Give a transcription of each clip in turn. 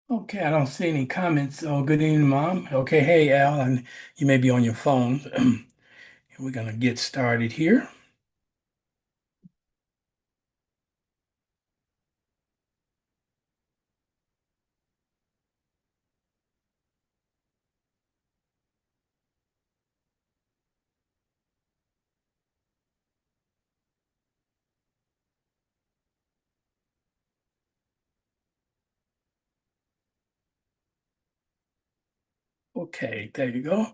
Okay, I don't see any comments. Oh, good evening, Mom. Okay, hey, Al, and you may be on your phone. We're gonna get started here. Okay, there you go.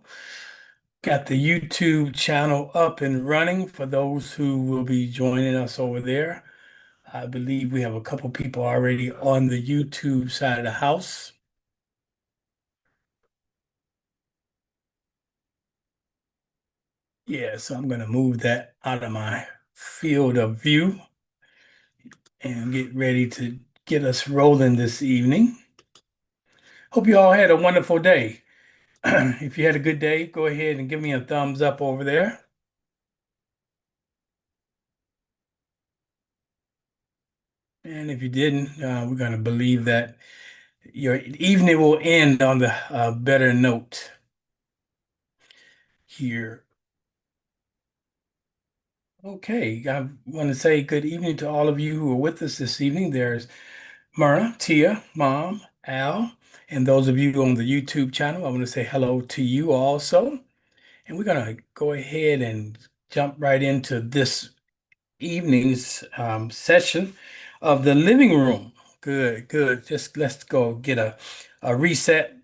Got the YouTube channel up and running for those who will be joining us over there. I believe we have a couple people already on the YouTube side of the house. Yeah, so I'm gonna move that out of my field of view and get ready to get us rolling this evening. Hope you all had a wonderful day. If you had a good day, go ahead and give me a thumbs up over there. And if you didn't, we're going to believe that your evening will end on the better note here. Okay, I want to say good evening to all of you who are with us this evening. There's Myrna, Tia, Mom, Al, and those of you on the YouTube channel. I want to say hello to you also. And we're going to go ahead and jump right into this evening's session of the living room. Good, good. Just let's go get a reset.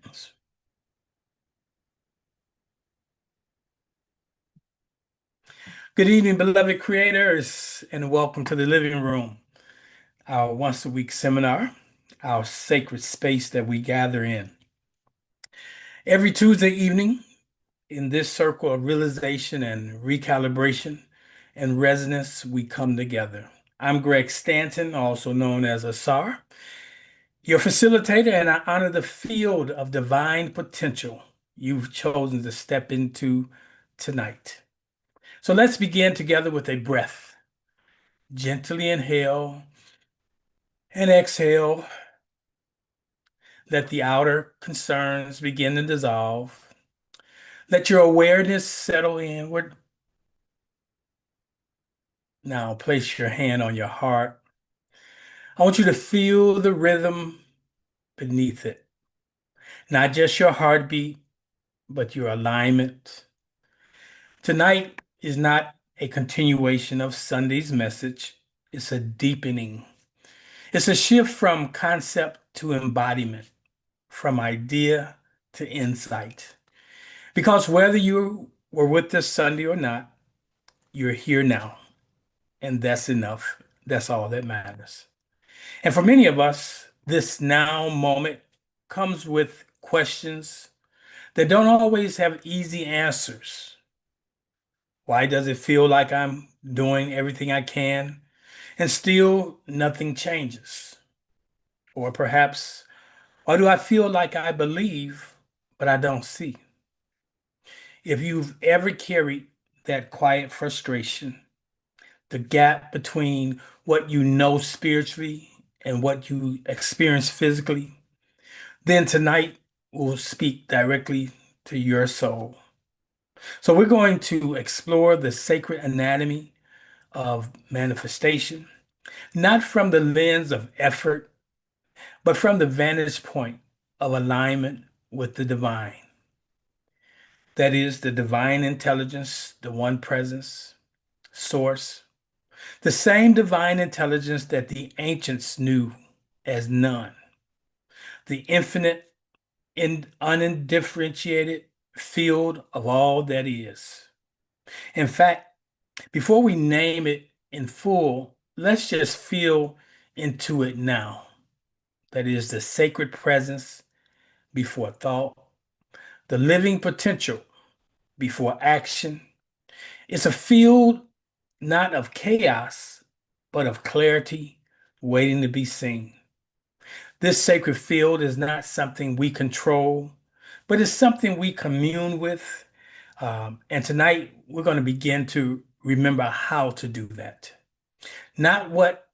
Good evening, beloved creators, and welcome to the living room, our once a week seminar, our sacred space that we gather in. Every Tuesday evening, in this circle of realization and recalibration and resonance, we come together. I'm Greg Stanton, also known as Asar, your facilitator, and I honor the field of divine potential you've chosen to step into tonight. So let's begin together with a breath. Gently inhale and exhale. Let the outer concerns begin to dissolve. Let your awareness settle inward. Now place your hand on your heart. I want you to feel the rhythm beneath it. Not just your heartbeat, but your alignment. Tonight is not a continuation of Sunday's message, it's a deepening. It's a shift from concept to embodiment, from idea to insight. Because whether you were with us Sunday or not, you're here now, and that's enough. That's all that matters. And for many of us, this now moment comes with questions that don't always have easy answers. Why does it feel like I'm doing everything I can and still nothing changes? Or perhaps, why do I feel like I believe, but I don't see? If you've ever carried that quiet frustration, the gap between what you know spiritually and what you experience physically, then tonight will speak directly to your soul. So we're going to explore the sacred anatomy of manifestation, not from the lens of effort, but from the vantage point of alignment with the divine. That is the divine intelligence, the one presence, source, the same divine intelligence that the ancients knew as none, the infinite, undifferentiated field of all that is. In fact, before we name it in full, let's just feel into it now. That is the sacred presence before thought, the living potential before action. It's a field not of chaos, but of clarity waiting to be seen. This sacred field is not something we control, but it's something we commune with. And tonight, we're going to begin to remember how to do that. Not what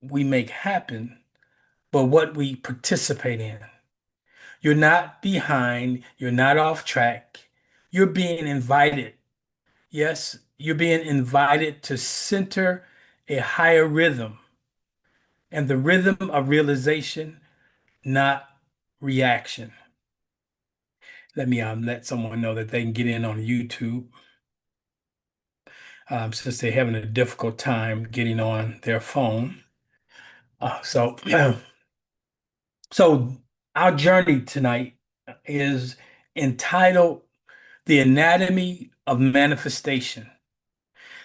we make happen, but what we participate in. You're not behind, you're not off track. You're being invited. Yes, you're being invited to center a higher rhythm and the rhythm of realization, not reaction. Let me let someone know that they can get in on YouTube since they're having a difficult time getting on their phone. So, so our journey tonight is entitled "The Anatomy of Manifestation: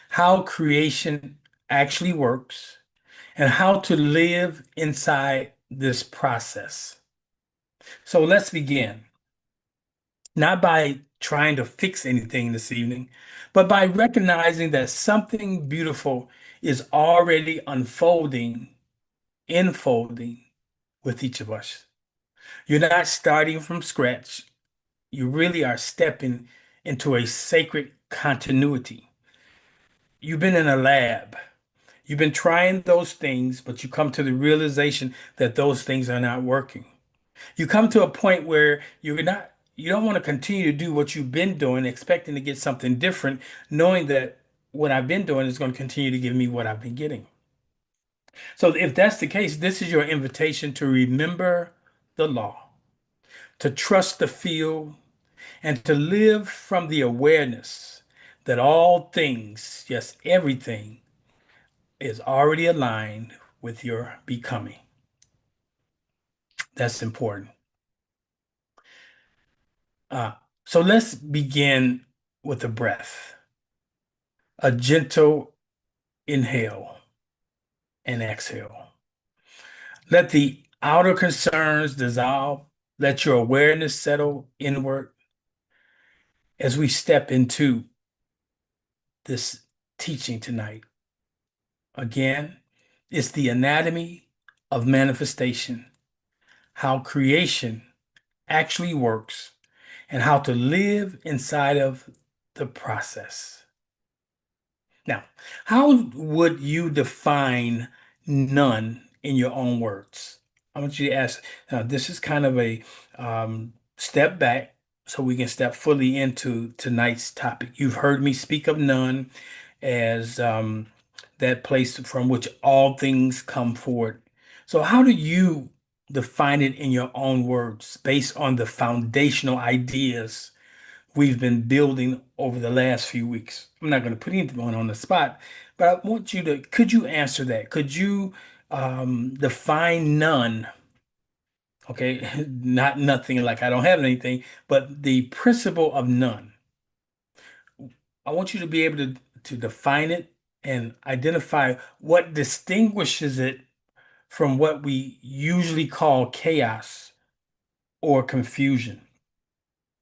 How Creation Actually Works and How to Live Inside This Process." So let's begin. Not by trying to fix anything this evening, but by recognizing that something beautiful is already unfolding, enfolding with each of us. You're not starting from scratch. You really are stepping into a sacred continuity. You've been in a lab. You've been trying those things, but you come to the realization that those things are not working. You come to a point where you don't want to continue to do what you've been doing, expecting to get something different, knowing that what I've been doing is going to continue to give me what I've been getting. So if that's the case, this is your invitation to remember the law, to trust the field, and to live from the awareness that all things, yes, everything, is already aligned with your becoming. That's important. Uh, so let's begin with a breath, a gentle inhale and exhale. Let the outer concerns dissolve. Let your awareness settle inward as we step into this teaching tonight. Again, it's the anatomy of manifestation, how creation actually works, and how to live inside of the process. Now, how would you define none in your own words? I want you to ask. Now, this is kind of a step back so we can step fully into tonight's topic. You've heard me speak of none as that place from which all things come forward. So, how do you define it in your own words based on the foundational ideas we've been building over the last few weeks? I'm not going to put anyone on the spot, but I want you to, could you answer that? Could you define none? Okay, not nothing like I don't have anything, but the principle of none. I want you to be able to define it and identify what distinguishes it from what we usually call chaos or confusion.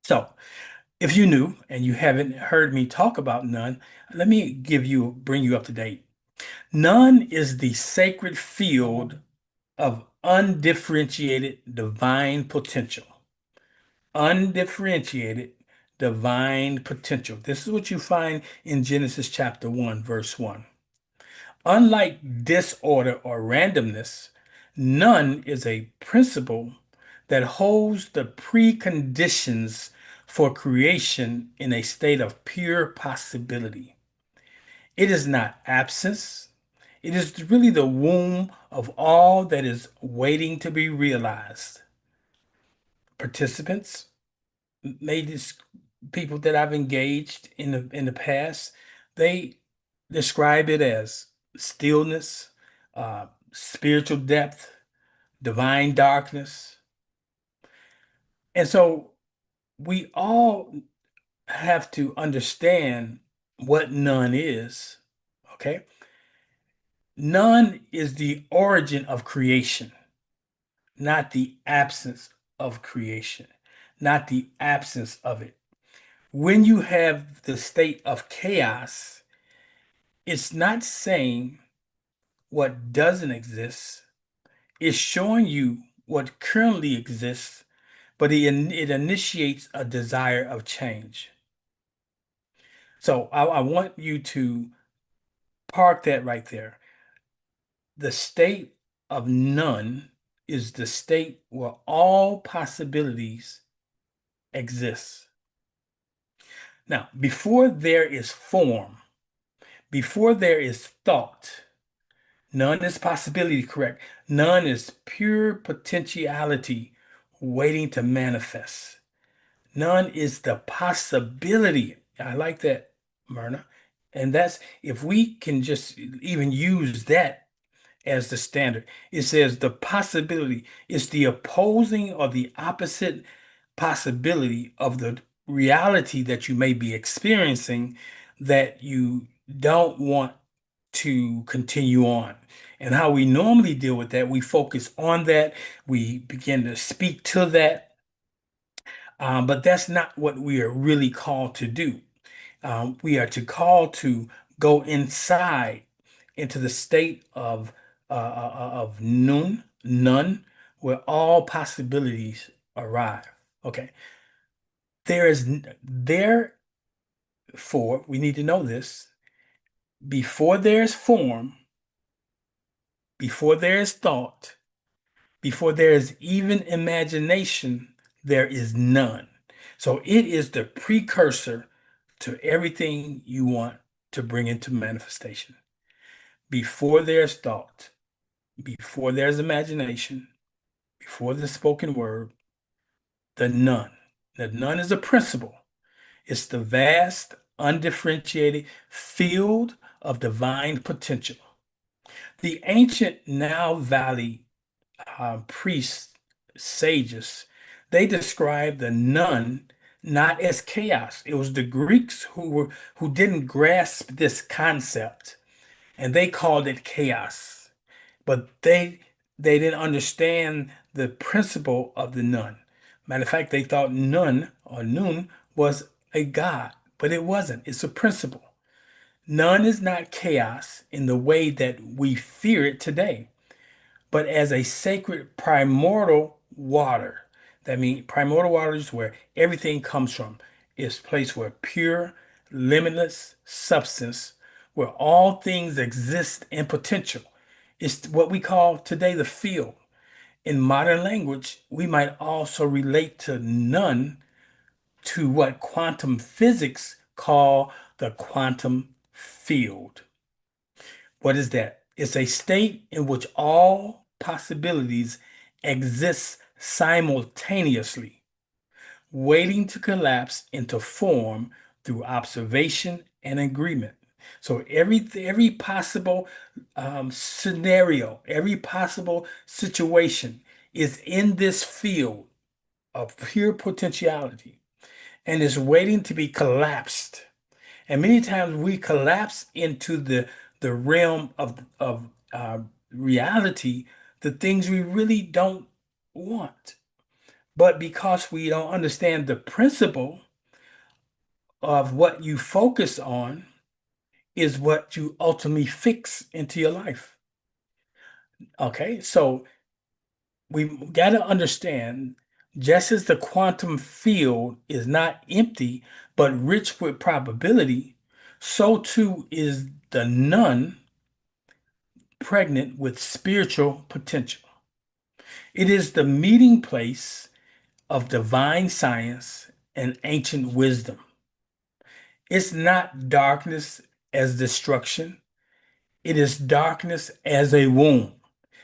So, if you knew and you haven't heard me talk about none, let me bring you up to date. None is the sacred field of undifferentiated divine potential. Undifferentiated divine potential. This is what you find in Genesis chapter 1, verse 1. Unlike disorder or randomness, none is a principle that holds the preconditions for creation in a state of pure possibility. It is not absence. It is really the womb of all that is waiting to be realized. Participants, ladies, people that I've engaged in the past, they describe it as stillness, spiritual depth, divine darkness. And so we all have to understand what none is. Okay. None is the origin of creation, not the absence of creation, not the absence of it. When you have the state of chaos, it's not saying what doesn't exist, it's showing you what currently exists, but it initiates a desire of change. So I want you to park that right there. The state of none is the state where all possibilities exist. Now, before there is form, before there is thought, none is possibility, correct? None is pure potentiality waiting to manifest. None is the possibility. I like that, Myrna. And that's if we can just even use that as the standard. It says the possibility is the opposing or the opposite possibility of the reality that you may be experiencing that you don't want to continue on. And how we normally deal with that, we focus on that, we begin to speak to that, but that's not what we are really called to do. We are to call to go inside into the state of none, where all possibilities arrive. Okay, therefore we need to know this. Before there's form, before there is thought, before there is even imagination, there is none. So it is the precursor to everything you want to bring into manifestation. Before there's thought, before there's imagination, before the spoken word, the none. The none is a principle. It's the vast, undifferentiated field of divine potential. The ancient Nile Valley priests, sages, they described the none not as chaos. It was the Greeks who didn't grasp this concept, and they called it chaos. But they didn't understand the principle of the none. Matter of fact, they thought none or noon was a god, but it wasn't. It's a principle. None is not chaos in the way that we fear it today, but as a sacred primordial water. That means primordial water is where everything comes from. It's a place where pure, limitless substance, where all things exist in potential. It's what we call today the field. In modern language, we might also relate to none to what quantum physics call the quantum field. What is that? It's a state in which all possibilities exist simultaneously, waiting to collapse into form through observation and agreement. So every possible scenario, every possible situation is in this field of pure potentiality and is waiting to be collapsed. And many times we collapse into the realm of reality, the things we really don't want. But because we don't understand the principle of what you focus on is what you ultimately fix into your life. Okay, so we got to understand just as the quantum field is not empty but rich with probability, so too is the none pregnant with spiritual potential. It is the meeting place of divine science and ancient wisdom. It's not darkness as destruction, it is darkness as a womb.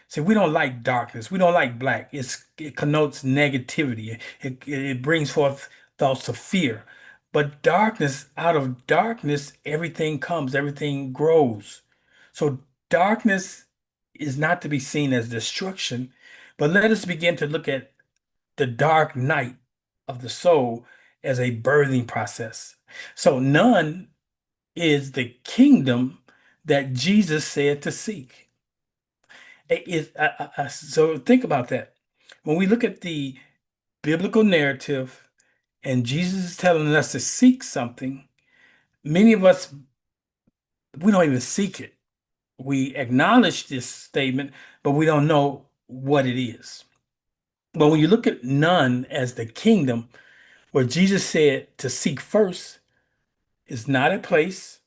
See, we don't like darkness. We don't like black. It connotes negativity. It brings forth thoughts of fear. But darkness, out of darkness, everything comes, everything grows. So darkness is not to be seen as destruction, but let us begin to look at the dark night of the soul as a birthing process. So none is the kingdom that Jesus said to seek. So think about that. When we look at the biblical narrative and Jesus is telling us to seek something, many of us, we don't even seek it. We acknowledge this statement, but we don't know what it is. But when you look at none as the kingdom, where Jesus said to seek first is not a place,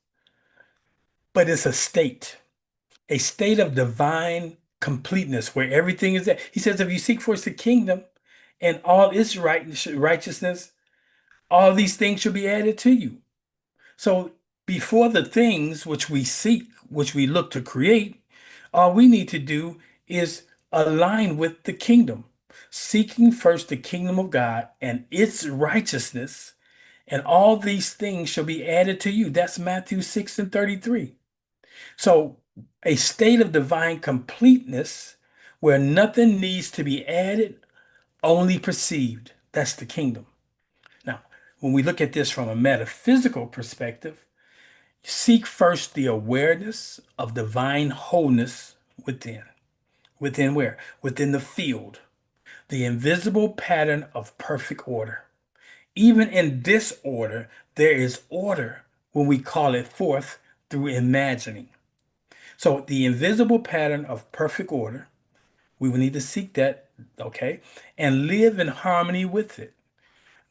but it's a state of divine completeness, where everything is there. He says, if you seek first the kingdom and all its righteousness, all these things shall be added to you. So before the things which we seek, which we look to create, all we need to do is align with the kingdom, seeking first the kingdom of God and its righteousness, and all these things shall be added to you. That's Matthew 6 and 33. So a state of divine completeness where nothing needs to be added, only perceived. That's the kingdom. Now, when we look at this from a metaphysical perspective, seek first the awareness of divine wholeness within. Within where? Within the field, the invisible pattern of perfect order. Even in disorder, there is order when we call it forth through imagining. So, the invisible pattern of perfect order, we will need to seek that, okay, and live in harmony with it.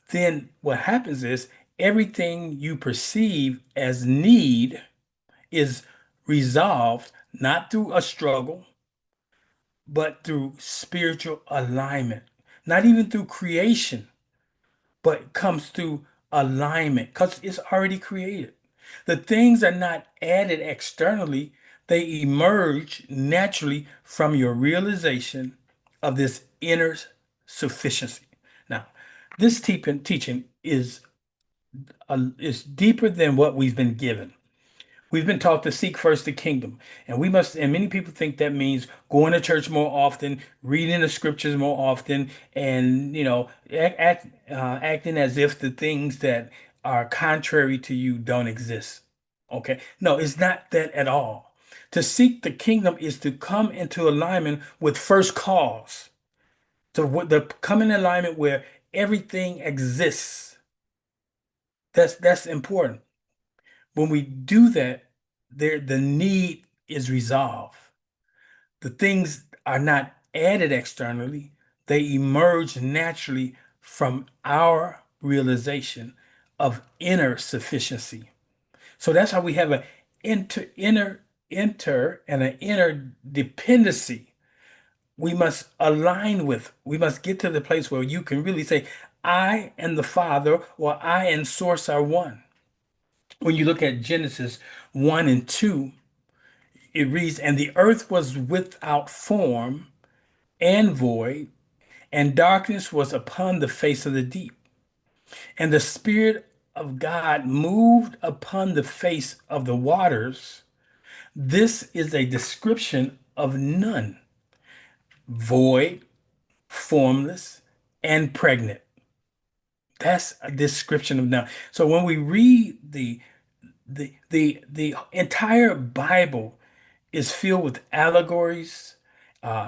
Then what happens is everything you perceive as need is resolved not through a struggle, but through spiritual alignment. Not even through creation, but comes through alignment because it's already created. The things are not added externally, they emerge naturally from your realization of this inner sufficiency. Now, this teaching is deeper than what we've been given. We've been taught to seek first the kingdom, and we must. And many people think that means going to church more often, reading the scriptures more often, and acting as if the things that are contrary to you don't exist. Okay, no, it's not that at all. To seek the kingdom is to come into alignment with first cause, to come in alignment where everything exists. That's important. When we do that, the need is resolved. The things are not added externally, they emerge naturally from our realization of inner sufficiency. So that's how we have an inter and an inner dependency. We must get to the place where you can really say, I and the Father, or I and Source are one. When you look at Genesis 1 and 2, it reads, and the earth was without form and void, and darkness was upon the face of the deep. And the Spirit of God moved upon the face of the waters. This is a description of none, void, formless, and pregnant. That's a description of none. So when we read the entire Bible is filled with allegories,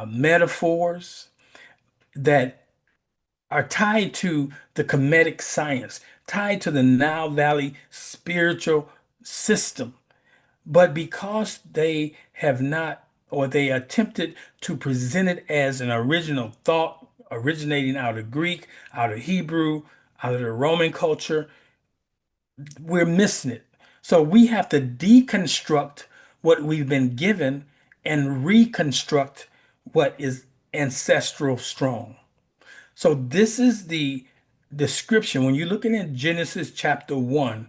metaphors that are tied to the Kemetic science, tied to the Nile Valley spiritual system. But because they have not, or they attempted to present it as an original thought originating out of Greek, out of Hebrew, out of the Roman culture, we're missing it. So we have to deconstruct what we've been given and reconstruct what is ancestral strong. So this is the description. When you're looking at Genesis chapter 1,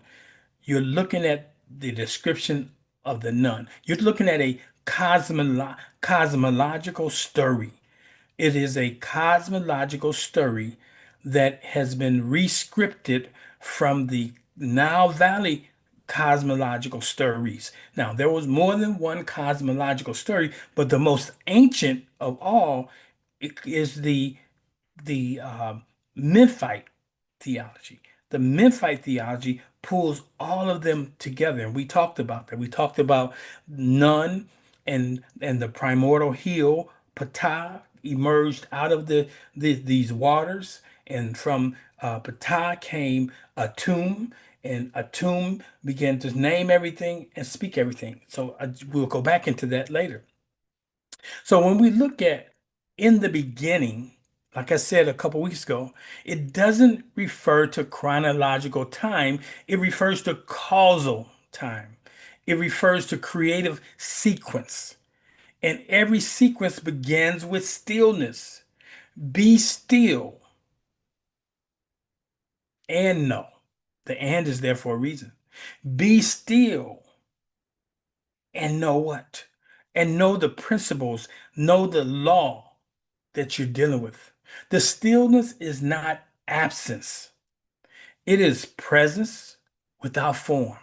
you're looking at the description of the nun. You're looking at a cosmological story. It is a cosmological story that has been rescripted from the Nile Valley cosmological stories. Now, there was more than one cosmological story, but the most ancient of all is the Memphite theology. The Memphite theology pulls all of them together, and we talked about that. We talked about Nun and the primordial hill, Ptah, emerged out of these waters, and from Ptah came Atum, and Atum began to name everything and speak everything. So we'll go back into that later. So when we look at in the beginning, like I said a couple weeks ago, it doesn't refer to chronological time, it refers to causal time. It refers to creative sequence. And every sequence begins with stillness. Be still and know. The and is there for a reason. Be still and know what? And know the principles, know the law that you're dealing with. The stillness is not absence, it is presence without form.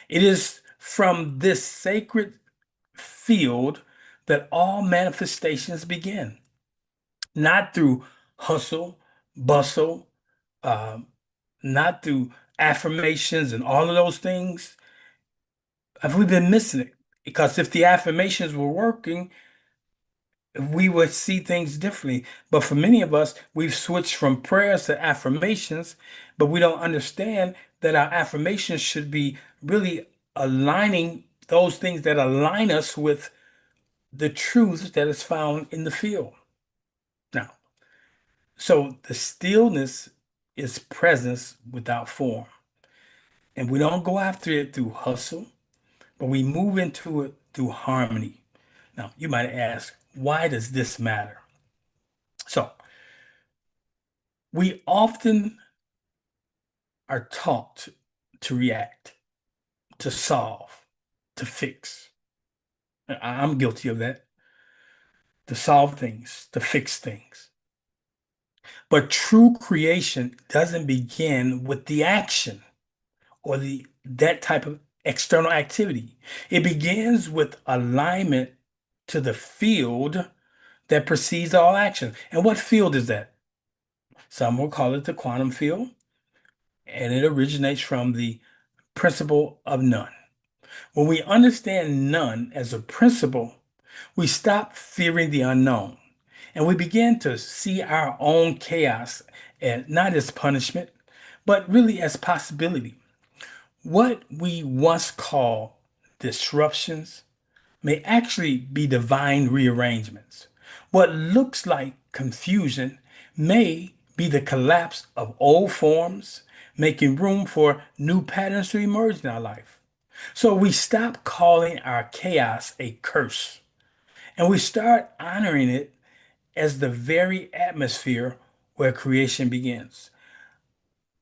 It is from this sacred field that all manifestations begin, not through hustle, bustle, um, not through affirmations and all of those things. Have we been missing it? Because if the affirmations were working, we would see things differently. But for many of us, we've switched from prayers to affirmations, but we don't understand that our affirmations should be really aligning those things that align us with the truth that is found in the field. Now, so the stillness is presence without form. And we don't go after it through hustle, but we move into it through harmony. Now, you might ask, why does this matter? So, we often are taught to react, to solve, to fix. I'm guilty of that, to solve things, to fix things. But true creation doesn't begin with the action or the that type of external activity. It begins with alignment to the field that precedes all action. And what field is that? Some will call it the quantum field, and it originates from the principle of none. When we understand none as a principle, we stop fearing the unknown and we begin to see our own chaos as not as punishment, but really as possibility. What we once called disruptions may actually be divine rearrangements. What looks like confusion may be the collapse of old forms, making room for new patterns to emerge in our life. So we stop calling our chaos a curse and we start honoring it as the very atmosphere where creation begins.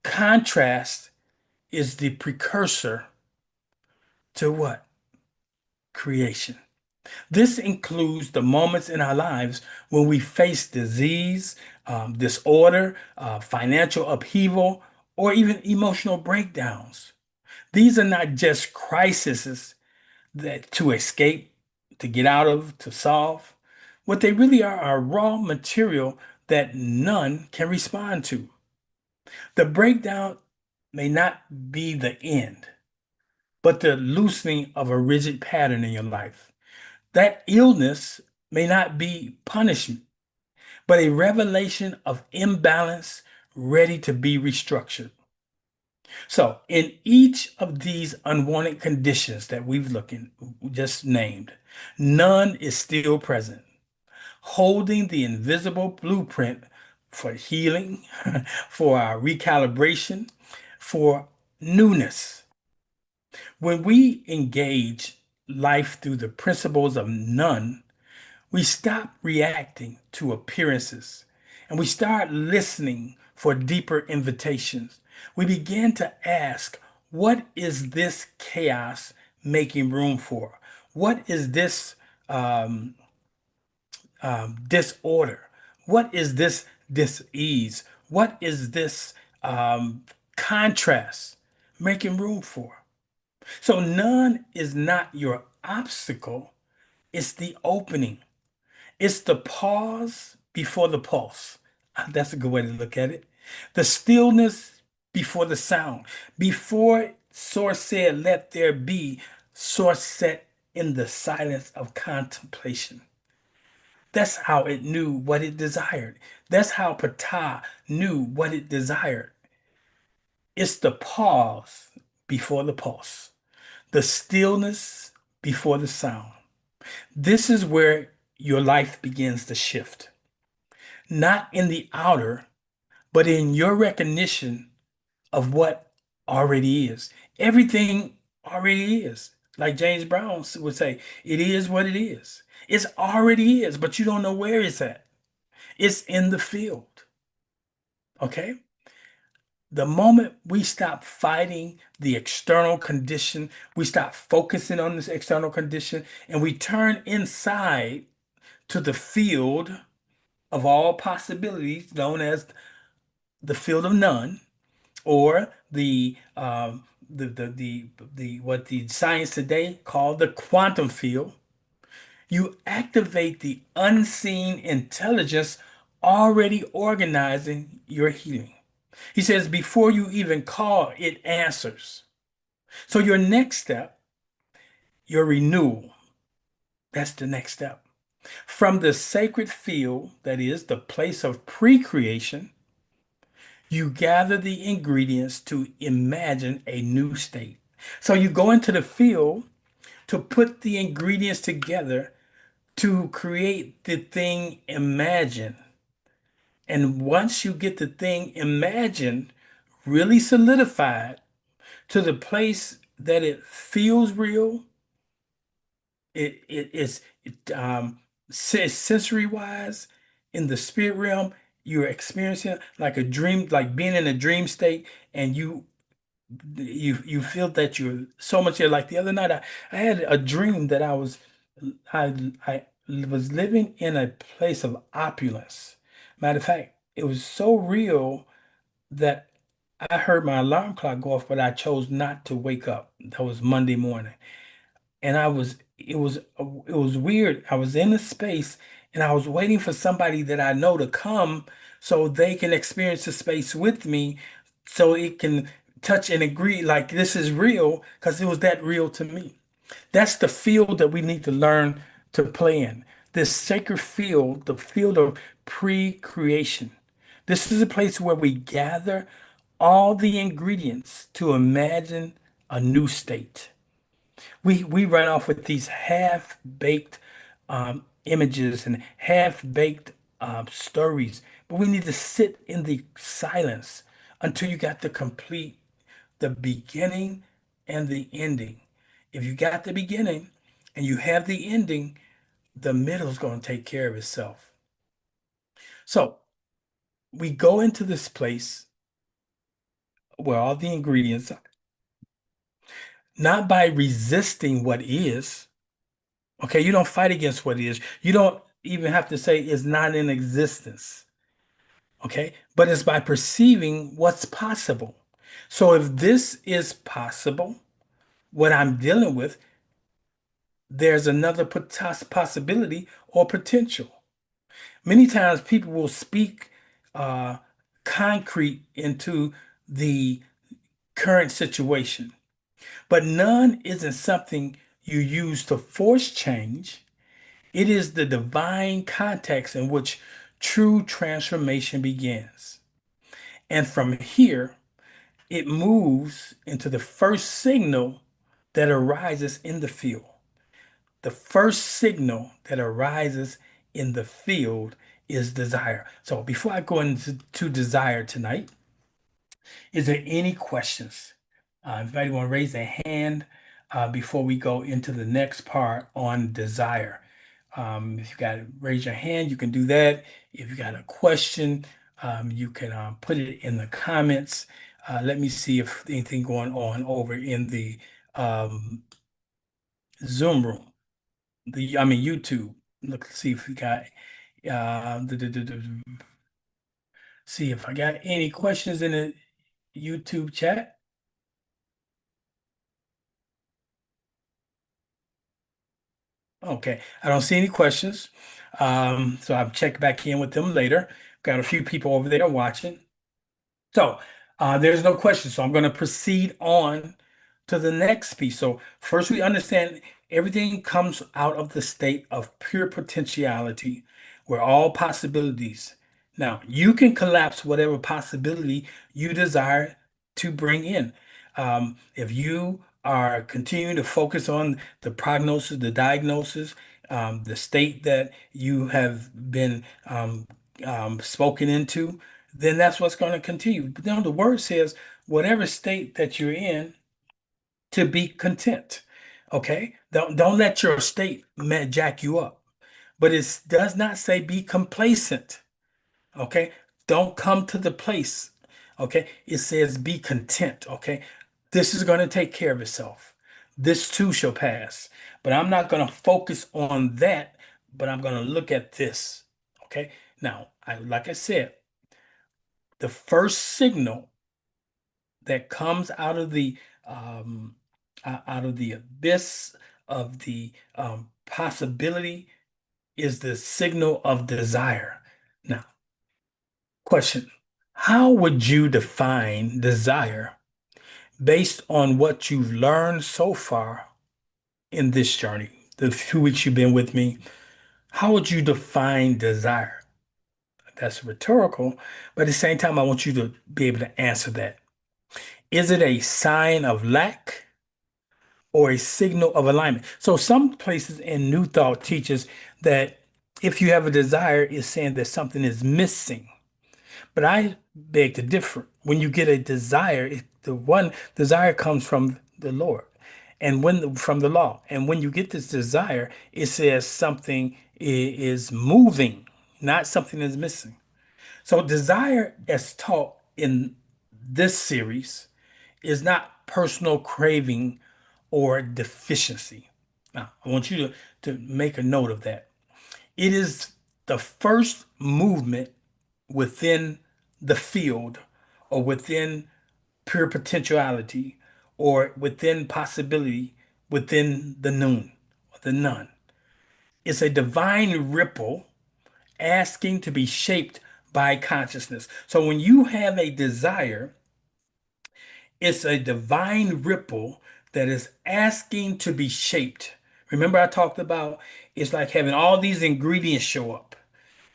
Contrast is the precursor to what? Creation. This includes the moments in our lives when we face disease, disorder, financial upheaval, or even emotional breakdowns. These are not just crises that to escape, to get out of, to solve. What they really are raw material that none can respond to. The breakdown may not be the end, but the loosening of a rigid pattern in your life. That illness may not be punishment, but a revelation of imbalance ready to be restructured. So, in each of these unwanted conditions that just named, none is still present, holding the invisible blueprint for healing, for our recalibration, for newness. When we engage life through the principles of none, we stop reacting to appearances and we start listening for deeper invitations. We begin to ask, what is this chaos making room for? What is this um, disorder? What is this dis-ease? What is this um, contrast making room for? So none is not your obstacle, it's the opening. It's the pause before the pulse. That's a good way to look at it. The stillness before the sound. Before Source said, let there be, Source sat in the silence of contemplation. That's how it knew what it desired. That's how Ptah knew what it desired. It's the pause before the pulse, the stillness before the sound. This is where your life begins to shift, not in the outer, but in your recognition of what already is. Everything already is. Like James Brown would say, it is what it is. It's already is, but you don't know where it's at. It's in the field. Okay? The moment we stop fighting the external condition, we stop focusing on this external condition, and we turn inside to the field of all possibilities, known as the field of none, or the what the science today call the quantum field. You activate the unseen intelligence already organizing your healing. He says, before you even call, it answers. So your next step, your renewal, that's the next step. From the sacred field, that is the place of pre-creation, you gather the ingredients to imagine a new state. So you go into the field to put the ingredients together to create the thing imagined. And once you get the thing imagined, really solidified to the place that it feels real, sensory wise, in the spirit realm, you're experiencing like a dream, like being in a dream state, and you feel that you're so much there. Like the other night, I had a dream that I was living in a place of opulence. Matter of fact, it was so real that I heard my alarm clock go off, but I chose not to wake up. That was Monday morning. And it was weird. I was in a space and I was waiting for somebody that I know to come so they can experience the space with me so it can touch and agree like this is real because it was that real to me. That's the field that we need to learn to play in. This sacred field, the field of pre-creation. This is a place where we gather all the ingredients to imagine a new state. We run off with these half-baked images and half-baked stories, but we need to sit in the silence until you got the beginning and the ending. If you got the beginning and you have the ending, the middle is going to take care of itself. So we go into this place where all the ingredients are, not by resisting what is. Okay, you don't fight against what is. You don't even have to say it's not in existence. Okay, but it's by perceiving what's possible. So if this is possible, what I'm dealing with, there's another possibility or potential. Many times people will speak uh, concrete into the current situation, but none isn't something you use to force change. It is the divine context in which true transformation begins. And from here, it moves into the first signal that arises in the field. The first signal that arises in the field is desire. So before I go into desire tonight, is there any questions? If anybody want to raise their hand before we go into the next part on desire. If you got to raise your hand, you can do that. If you got a question, you can put it in the comments. Let me see if anything going on over in the um, Zoom room. I mean YouTube. Look, see if we got see if I got any questions in the YouTube chat. Okay, I don't see any questions. So I'll check back in with them later. Got a few people over there watching. So there's no question. So I'm going to proceed on to the next piece. So first we understand everything comes out of the state of pure potentiality where all possibilities. Now you can collapse whatever possibility you desire to bring in. If you are continuing to focus on the prognosis, the diagnosis, the state that you have been spoken into, then that's what's going to continue. But then the word says, whatever state that you're in, to be content. Okay? Don't let your state jack you up. But it does not say be complacent. Okay? Don't come to the place. Okay? It says be content. Okay? This is going to take care of itself. This too shall pass. But I'm not going to focus on that, but I'm going to look at this. Okay? Now, like I said, the first signal that comes um, out of the abyss of the possibility is the signal of desire. Now, question: how would you define desire based on what you've learned so far in this journey? The few weeks you've been with me, how would you define desire? That's rhetorical, but at the same time, I want you to be able to answer that. Is it a sign of lack or a signal of alignment? So some places in New Thought teaches that if you have a desire, it's saying that something is missing. But I beg to differ. When you get a desire, the one desire comes from the Lord and when from the law. And when you get this desire, it says something is moving, not something is missing. So desire, as taught in this series, is not personal craving or deficiency. Now, I want you to make a note of that. It is the first movement within the field or within pure potentiality or within possibility within the noon or the none. It's a divine ripple asking to be shaped by consciousness. So when you have a desire, it's a divine ripple that is asking to be shaped. Remember, I talked about it's like having all these ingredients show up.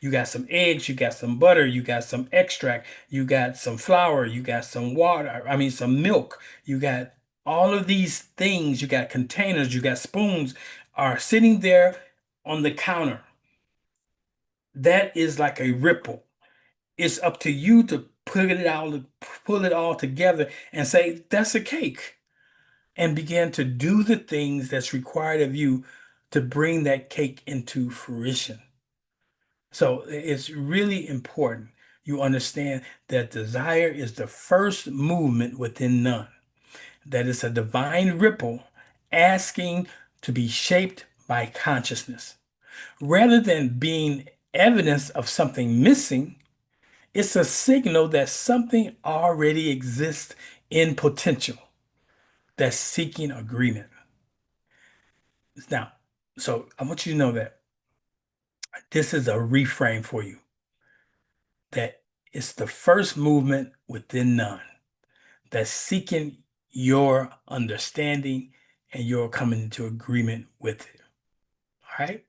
You got some eggs, you got some butter, you got some extract, you got some flour, you got some water, I mean, some milk, you got all of these things, you got containers, you got spoons are sitting there on the counter. That is like a ripple. It's up to you to pull it all together and say, that's a cake, and begin to do the things that's required of you to bring that cake into fruition. So it's really important you understand that desire is the first movement within none, that it's a divine ripple asking to be shaped by consciousness. Rather than being evidence of something missing, it's a signal that something already exists in potential that's seeking agreement. Now, so I want you to know that this is a reframe for you, that it's the first movement within none that's seeking your understanding and your coming into agreement with it. All right.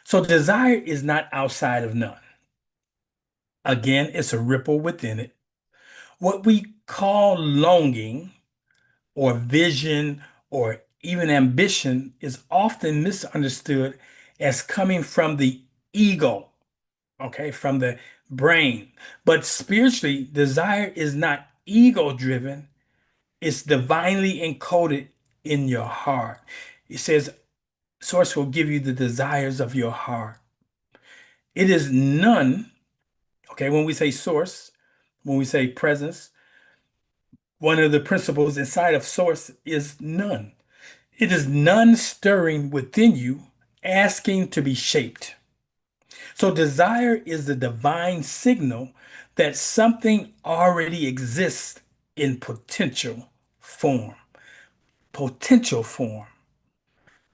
So desire is not outside of none. Again, it's a ripple within it. What we call longing or vision or even ambition is often misunderstood as coming from the ego, okay, from the brain. But spiritually, desire is not ego driven, it's divinely encoded in your heart. It says, Source will give you the desires of your heart. It is none, okay, when we say source, when we say presence, one of the principles inside of source is none. It is none stirring within you, asking to be shaped. So desire is the divine signal that something already exists in potential form. Potential form.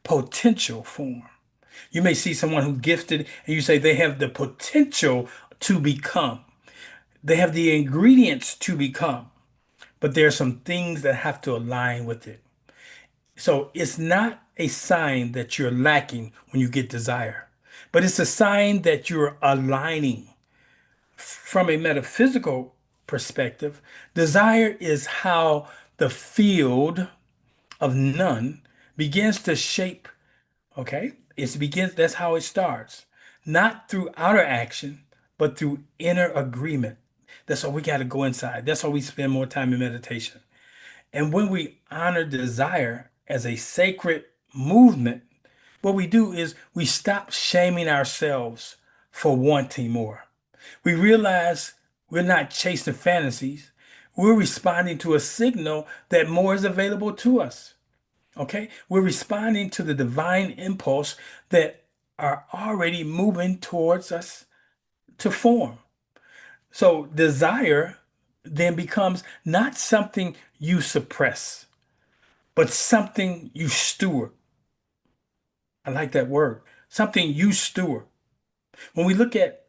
Potential form. You may see someone who's gifted and you say they have the potential to become. They have the ingredients to become, but there are some things that have to align with it. So it's not a sign that you're lacking when you get desire, but it's a sign that you're aligning. From a metaphysical perspective, desire is how the field of none begins to shape, okay? That's how it starts. Not through outer action, but through inner agreement. That's why we got to go inside. That's why we spend more time in meditation. And when we honor desire, as a sacred movement, what we do is we stop shaming ourselves for wanting more. We realize we're not chasing fantasies. We're responding to a signal that more is available to us. Okay? We're responding to the divine impulse that are already moving towards us to form. So desire then becomes not something you suppress, but something you steward. I like that word. Something you steward. When we look at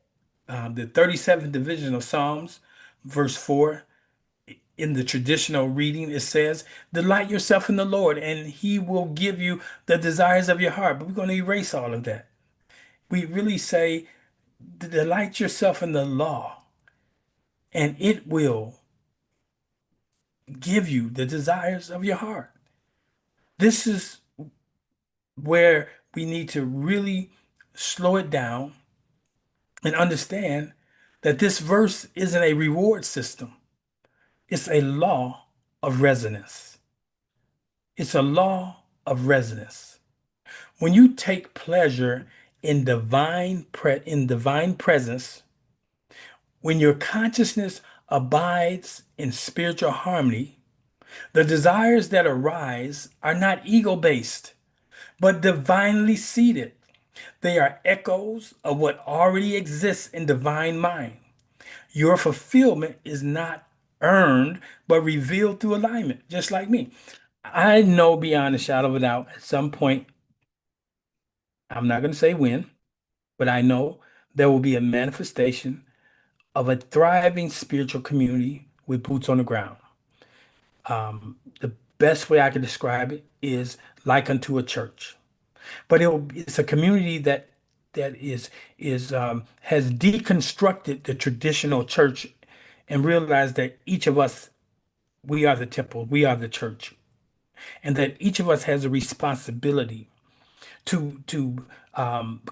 the 37th division of Psalms, verse 4, in the traditional reading, it says, delight yourself in the Lord, and he will give you the desires of your heart. But we're going to erase all of that. We really say, delight yourself in the law, and it will give you the desires of your heart. This is where we need to really slow it down and understand that this verse isn't a reward system. It's a law of resonance. It's a law of resonance. When you take pleasure in divine presence, when your consciousness abides in spiritual harmony, the desires that arise are not ego-based, but divinely seated. They are echoes of what already exists in divine mind. Your fulfillment is not earned, but revealed through alignment, just like me. I know beyond a shadow of a doubt, at some point, I'm not going to say when, but I know there will be a manifestation of a thriving spiritual community with boots on the ground. The best way I can describe it is like unto a church, but it's a community that has deconstructed the traditional church and realized that each of us, we are the temple, we are the church, and that each of us has a responsibility to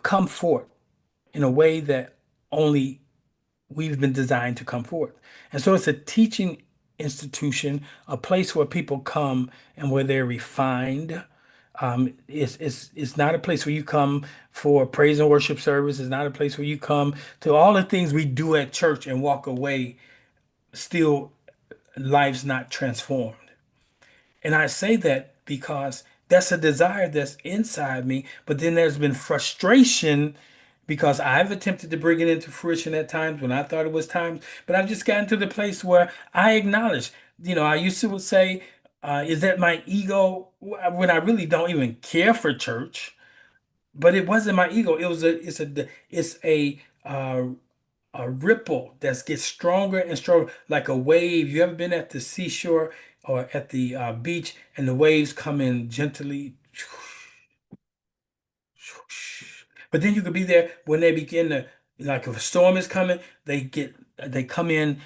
come forth in a way that only we've been designed to come forth. And so it's a teaching institution, a place where people come and where they're refined. It's not a place where you come for praise and worship service. It's not a place where you come to all the things we do at church and walk away still lives not transformed. And I say that because that's a desire that's inside me, but then there's been frustration because I've attempted to bring it into fruition at times when I thought it was time, but I've just gotten to the place where I acknowledge, I used to would say, is that my ego when I really don't even care for church? But it wasn't my ego. It's a ripple that gets stronger and stronger, like a wave. You ever been at the seashore or at the beach, and the waves come in gently? But then you could be there when they begin to, like if a storm is coming, they come in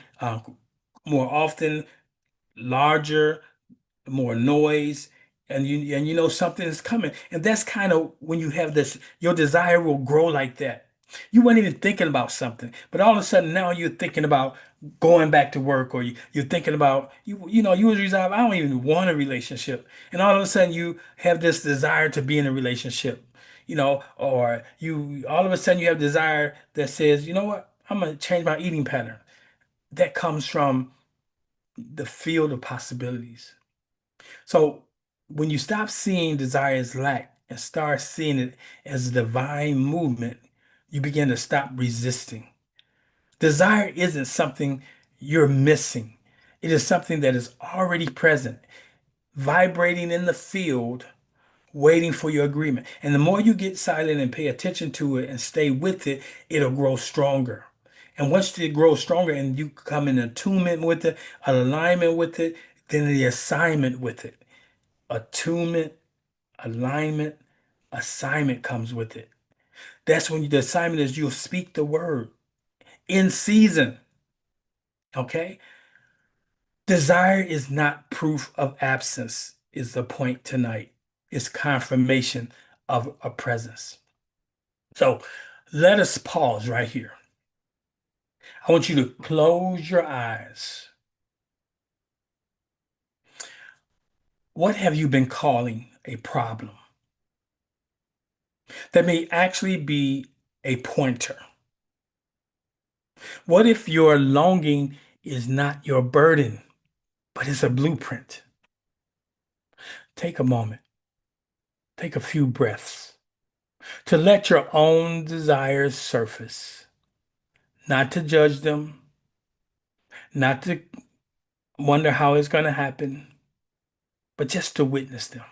more often, larger, more noise, and you know something is coming. And that's kind of when you have this, your desire will grow like that. You weren't even thinking about something, but all of a sudden now you're thinking about going back to work, or you're thinking about you was resolved. I don't even want a relationship, and all of a sudden you have this desire to be in a relationship, or you all of a sudden you have desire that says, you know what, I'm gonna change my eating pattern. That comes from the field of possibilities. So when you stop seeing desire as lack and start seeing it as a divine movement, you begin to stop resisting. Desire isn't something you're missing. It is something that is already present, vibrating in the field, waiting for your agreement. And the more you get silent and pay attention to it and stay with it, it'll grow stronger. And once it grows stronger and you come in attunement with it, alignment with it, then the assignment with it. Attunement, alignment, assignment comes with it. That's when the assignment is you'll speak the word in season. Okay? Desire is not proof of absence, is the point tonight. It's confirmation of a presence. So let us pause right here. I want you to close your eyes. What have you been calling a problem that may actually be a pointer? What if your longing is not your burden, but it's a blueprint? Take a moment, take a few breaths to let your own desires surface, not to judge them, not to wonder how it's going to happen, but just to witness them.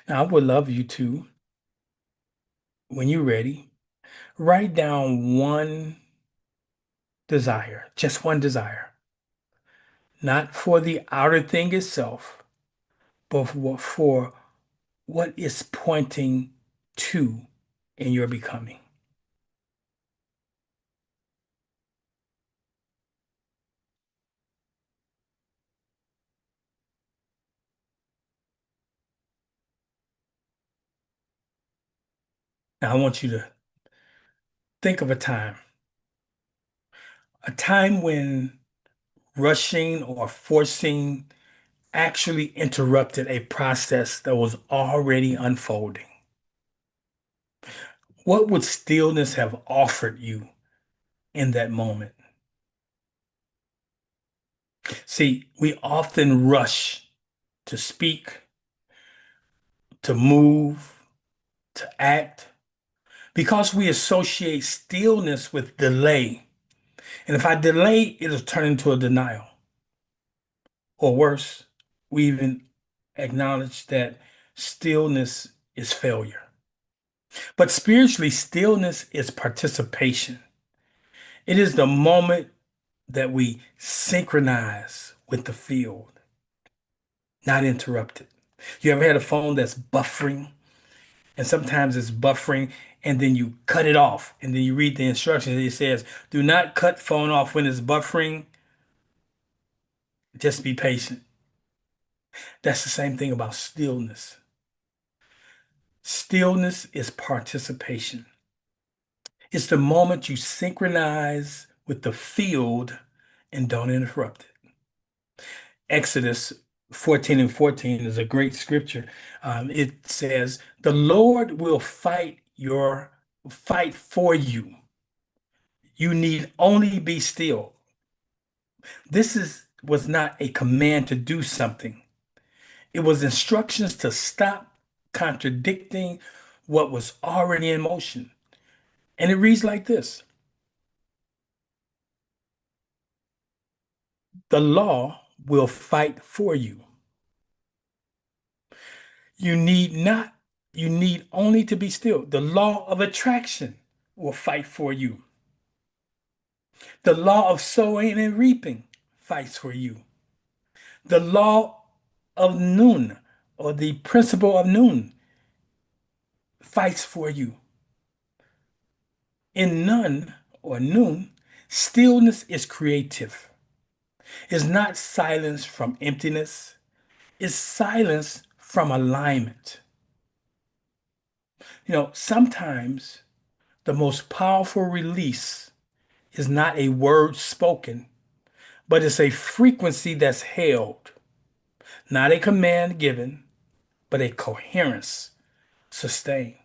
Now, I would love you to, when you're ready, write down one desire, just one desire, not for the outer thing itself, but for what it's pointing to in your becoming. Now, I want you to think of a time when rushing or forcing actually interrupted a process that was already unfolding. What would stillness have offered you in that moment? See, we often rush to speak, to move, to act, because we associate stillness with delay. And if I delay, it'll turn into a denial. Or worse, we even acknowledge that stillness is failure. But spiritually, stillness is participation. It is the moment that we synchronize with the field, not interrupted. You ever had a phone that's buffering, and sometimes it's buffering and then you cut it off and then you read the instructions and it says, do not cut phone off when it's buffering, just be patient. That's the same thing about stillness. Stillness is participation. It's the moment you synchronize with the field and don't interrupt it. Exodus 14 and 14 is a great scripture. It says, the Lord will fight for you. You need only be still. Was not a command to do something. It was instructions to stop contradicting what was already in motion. And it reads like this: the law will fight for you. You need not, you need only to be still. The law of attraction will fight for you. The law of sowing and reaping fights for you. The law of noon, or the principle of noon, fights for you. In none or noon, stillness is creative. It's not silence from emptiness, it's silence from alignment. Sometimes the most powerful release is not a word spoken, but it's a frequency that's held, not a command given, but a coherence sustained.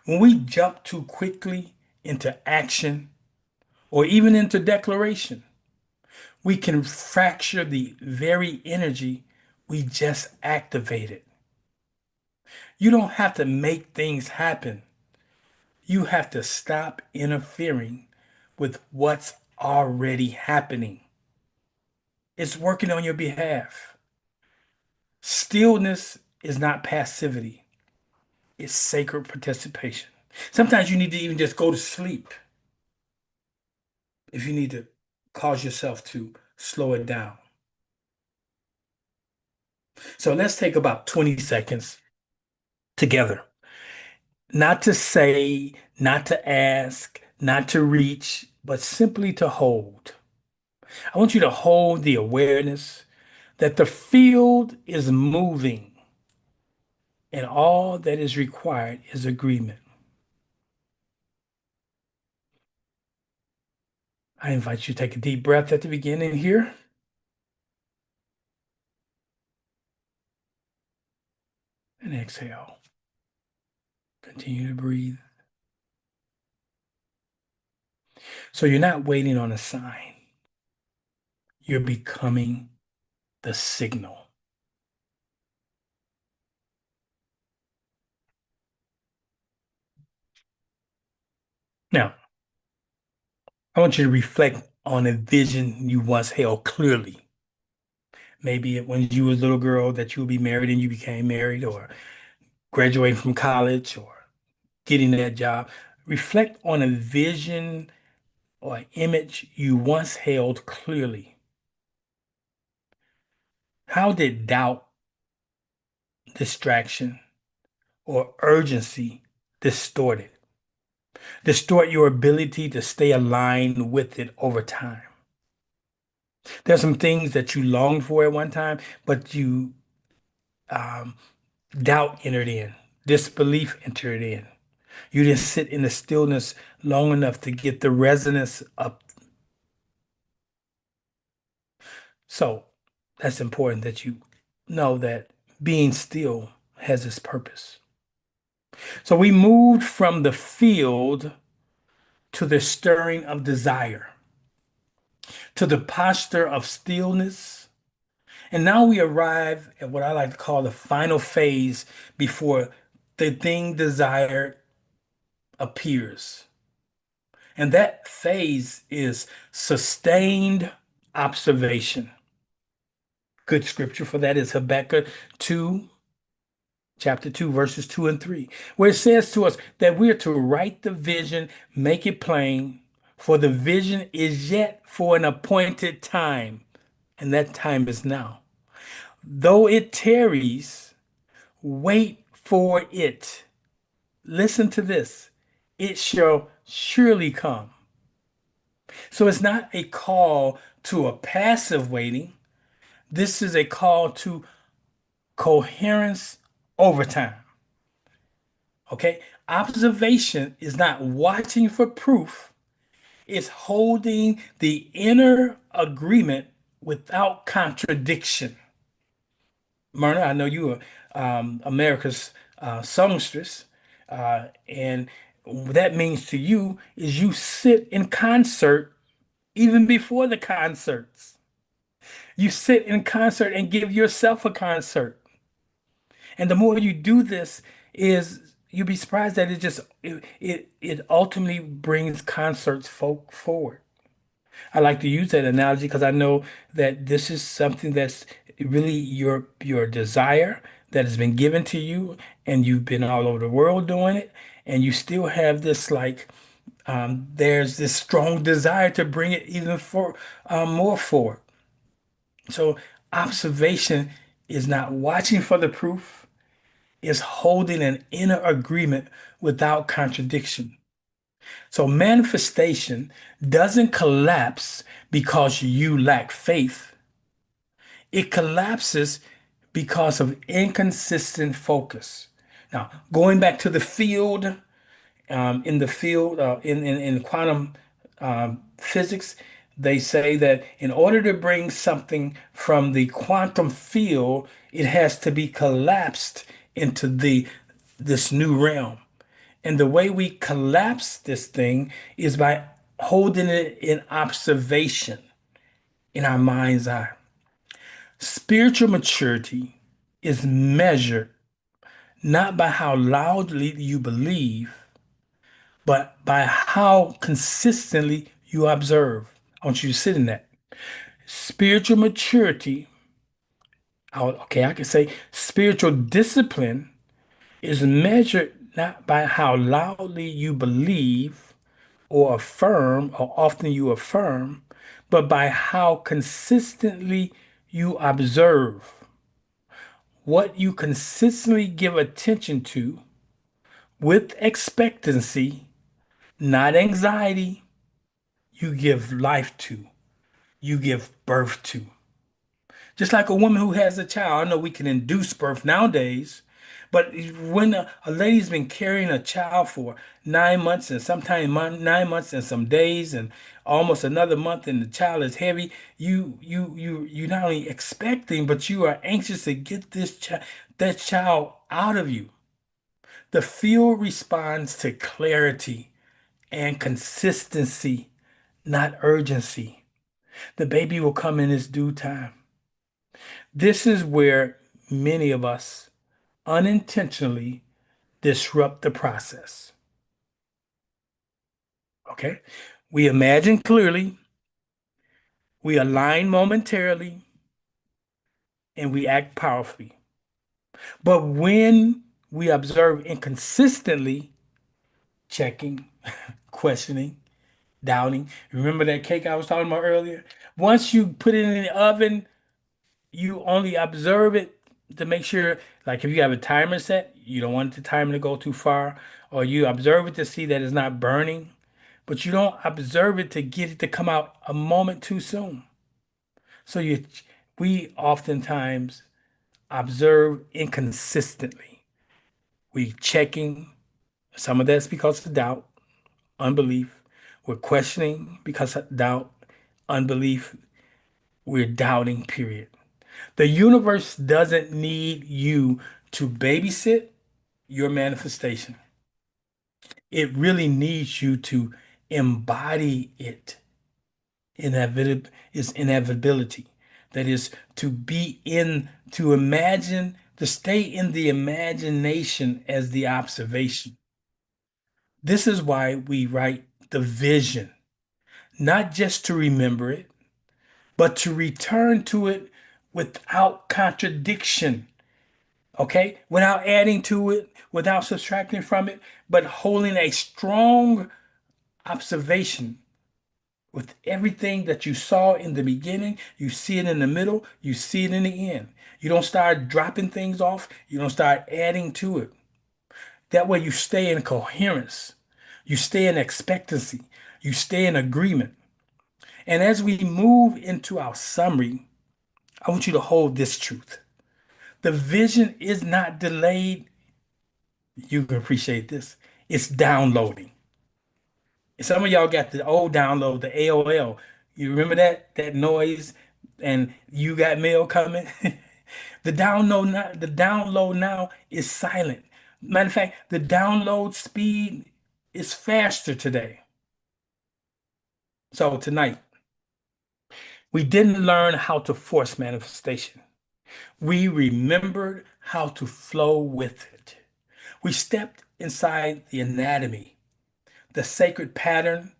When we jump too quickly into action or even into declaration, we can fracture the very energy we just activated. You don't have to make things happen. You have to stop interfering with what's already happening. It's working on your behalf. Stillness is not passivity, it's sacred participation. Sometimes you need to even just go to sleep if you need to cause yourself to slow it down. So let's take about 20 seconds together. Not to say, not to ask, not to reach, but simply to hold. I want you to hold the awareness that the field is moving and all that is required is agreement. I invite you to take a deep breath at the beginning here and exhale. Continue to breathe. So you're not waiting on a sign. You're becoming the signal. Now, I want you to reflect on a vision you once held clearly. Maybe when you was a little girl that you would be married and you became married, or graduating from college, or getting that job. Reflect on a vision or image you once held clearly. How did doubt, distraction, or urgency distort it? Distort your ability to stay aligned with it over time. There's some things that you longed for at one time, but you um, doubt entered in, disbelief entered in. You didn't sit in the stillness long enough to get the resonance up. So that's important that you know that being still has its purpose. So we moved from the field to the stirring of desire, to the posture of stillness. And now we arrive at what I like to call the final phase before the thing desired appears. And that phase is sustained observation. Good scripture for that is Habakkuk 2, chapter 2, verses 2 and 3, where it says to us that we're to write the vision, make it plain, for the vision is yet for an appointed time, and that time is now. Though it tarries, wait for it. Listen to this. It shall surely come. So it's not a call to a passive waiting. This is a call to coherence over time. Okay? Observation is not watching for proof, it's holding the inner agreement without contradiction. Myrna, I know you are America's songstress, and what that means to you is you sit in concert even before the concerts. You sit in concert and give yourself a concert. And the more you do this, is you'll be surprised that it ultimately brings concerts folk forward. I like to use that analogy because I know that this is something that's really your desire that has been given to you, and you've been all over the world doing it, and you still have this there's this strong desire to bring it even for more forward. So observation is not watching for the proof, is holding an inner agreement without contradiction. So manifestation doesn't collapse because you lack faith. It collapses because of inconsistent focus. Now, going back to the field, in the field, in quantum physics, they say that in order to bring something from the quantum field, it has to be collapsed into this new realm. And the way we collapse this thing is by holding it in observation in our mind's eye. Spiritual maturity is measured not by how loudly you believe, but by how consistently you observe. I want you to sit in that. Spiritual maturity, okay, I can say spiritual discipline is measured not by how loudly you believe or affirm, or often you affirm, but by how consistently you observe. What you consistently give attention to with expectancy, not anxiety, you give life to, you give birth to. Just like a woman who has a child, I know we can induce birth nowadays, But when a lady's been carrying a child for 9 months and sometimes 9 months and some days and almost another month and the child is heavy, you not only expecting, but you are anxious to get that child out of you. The field responds to clarity and consistency, not urgency. The baby will come in its due time. This is where many of us unintentionally disrupt the process. Okay? We imagine clearly, we align momentarily, and we act powerfully. But when we observe inconsistently, checking, questioning, doubting, remember that cake I was talking about earlier? Once you put it in the oven, you only observe it to make sure, like if you have a timer set, you don't want the timer to go too far, or you observe it to see that it's not burning, but you don't observe it to get it to come out a moment too soon. So we oftentimes observe inconsistently. We checking, some of that's because of doubt, unbelief. We're questioning because of doubt, unbelief. We're doubting, period. The universe doesn't need you to babysit your manifestation. It really needs you to embody it. Its inevitability. That is to imagine, to stay in the imagination as the observation. This is why we write the vision, not just to remember it, but to return to it without contradiction. Okay? Without adding to it, without subtracting from it, but holding a strong observation with everything that you saw in the beginning. You see it in the middle, you see it in the end. You don't start dropping things off, you don't start adding to it. That way you stay in coherence, you stay in expectancy, you stay in agreement. And as we move into our summary, I want you to hold this truth. The vision is not delayed. You can appreciate this. It's downloading. Some of y'all got the old download, the AOL. You remember that noise, and you got mail coming. The download now is silent. Matter of fact, the download speed is faster today. So tonight, we didn't learn how to force manifestation. We remembered how to flow with it. We stepped inside the anatomy, the sacred pattern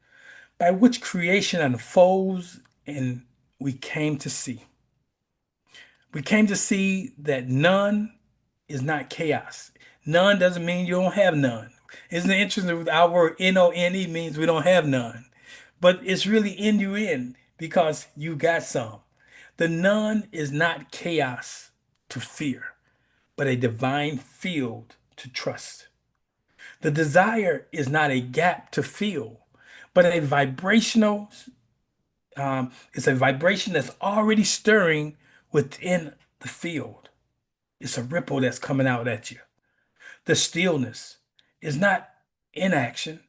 by which creation unfolds, and we came to see. We came to see that none is not chaos. None doesn't mean you don't have none. Isn't it interesting? Our word NONE means we don't have none, but it's really NUN because you got some. The none is not chaos to fear, but a divine field to trust. The desire is not a gap to fill, but a vibrational it's a vibration that's already stirring within the field. It's a ripple that's coming out at you. The stillness is not inaction,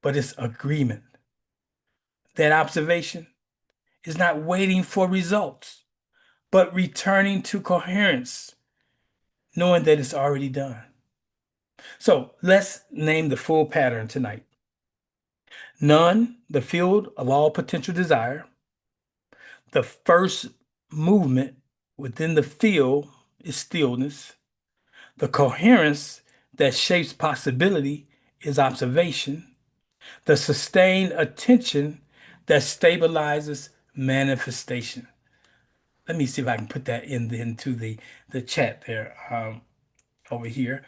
but it's agreement. That observation is not waiting for results, but returning to coherence, knowing that it's already done. So let's name the full pattern tonight. None, the field of all potential desire. The first movement within the field is stillness. The coherence that shapes possibility is observation. The sustained attention that stabilizes manifestation. Let me see if I can put that into the chat there over here.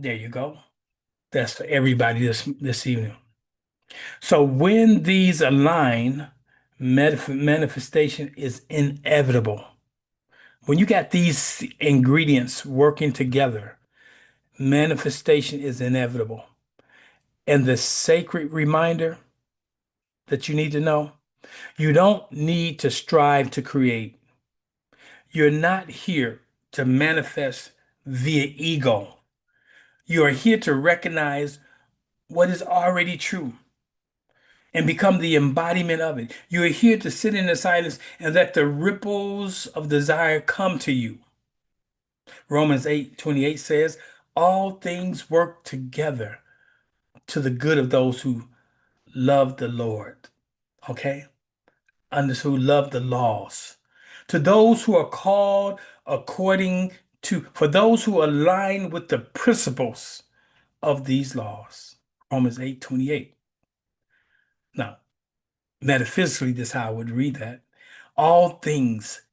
There you go. That's for everybody this evening. So when these align, manifestation is inevitable. When you got these ingredients working together, manifestation is inevitable. And the sacred reminder that you need to know, You don't need to strive to create. You're not here to manifest via ego. You are here to recognize what is already true and become the embodiment of it. You are here to sit in the silence and let the ripples of desire come to you. Romans 8:28 says, all things work together to the good of those who love the Lord. Okay? Others who love the laws. To those who are called according to, for those who align with the principles of these laws. Romans 8:28. Now, metaphysically, this is how I would read that. All things,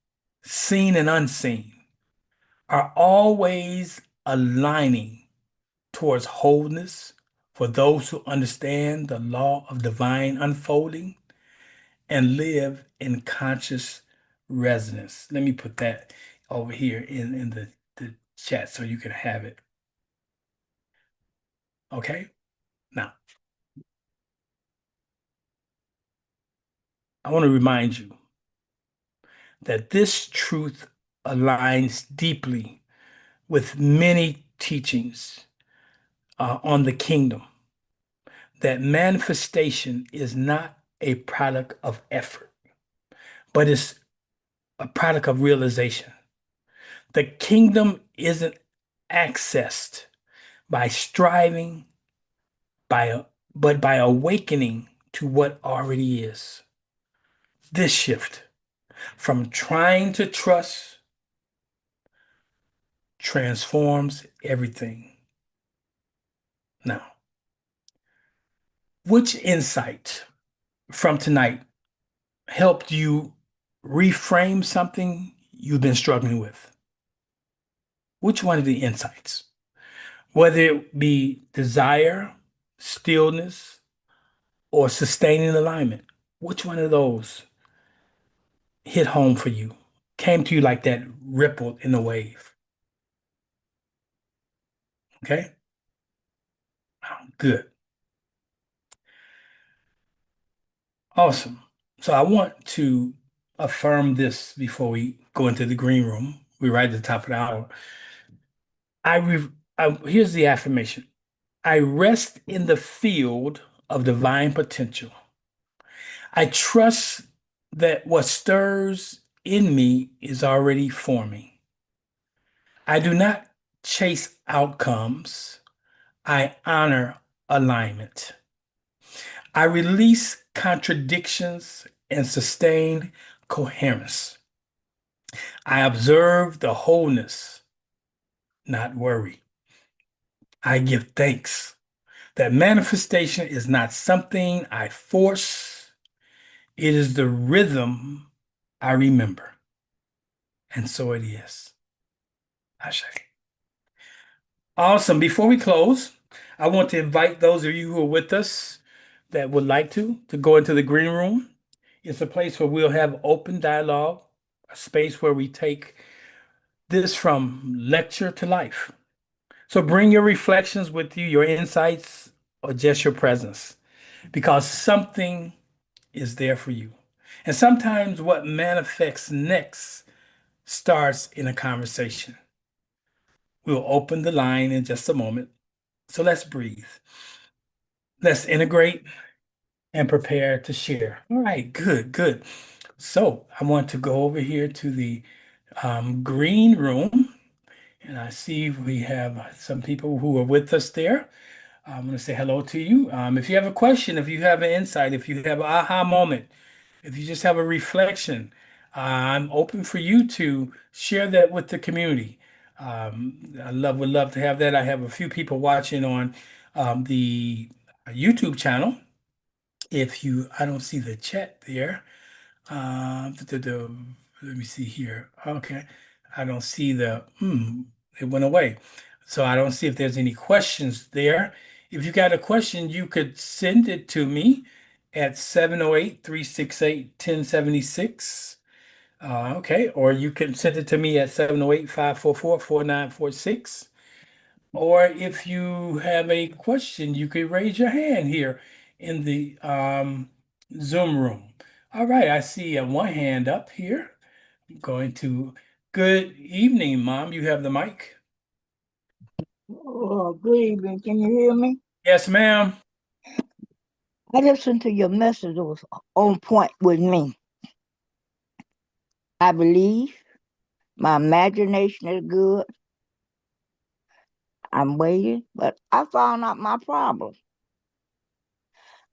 seen and unseen, are always aligning towards wholeness for those who understand the law of divine unfolding and live in conscious resonance. Let me put that over here in the chat so you can have it. Okay? Now, I want to remind you that this truth aligns deeply with many teachings on the kingdom, that manifestation is not a product of effort, but it's a product of realization. The kingdom isn't accessed by striving, but by awakening to what already is. This shift from trying to trust transforms everything. Now, which insight from tonight helped you reframe something you've been struggling with? Which one of the insights? Whether it be desire, stillness, or sustaining alignment, which one of those hit home for you? Came to you like that ripple in the wave? Okay, good. Awesome. So I want to affirm this before we go into the green room. We're right at the top of the hour. I, re Here's the affirmation. I rest in the field of divine potential. I trust that what stirs in me is already forming. I do not chase outcomes. I honor alignment. I release contradictions and sustain coherence. I observe the wholeness, not worry. I give thanks. That manifestation is not something I force, it is the rhythm I remember. And so it is. Ashe. Awesome. Before we close, I want to invite those of you who are with us that would like to go into the green room. It's a place where we'll have open dialogue, a space where we take this from lecture to life. So bring your reflections with you, your insights, or just your presence, because something is there for you. And sometimes what manifests next starts in a conversation. We'll open the line in just a moment. So let's breathe. Let's integrate and prepare to share. All right, good, good. So I want to go over here to the green room, and I see we have some people who are with us there. I'm going to say hello to you. If you have a question, if you have an insight, if you have an aha moment, if you just have a reflection, I'm open for you to share that with the community. Would love to have that. I have a few people watching on the YouTube channel. I don't see the chat there. Let me see here. Okay. I don't see it went away. So I don't see if there's any questions there. If you got a question, you could send it to me at 708-368-1076. Okay. Or you can send it to me at 708-544-4946. Or if you have a question, you could raise your hand here in the Zoom room. All right, I see one hand up here. I'm going to, good evening, Mom. You have the mic. Oh, good evening. Can you hear me? Yes, ma'am. I listened to your message. It was on point with me. I believe my imagination is good. I'm waiting, but I found out my problem.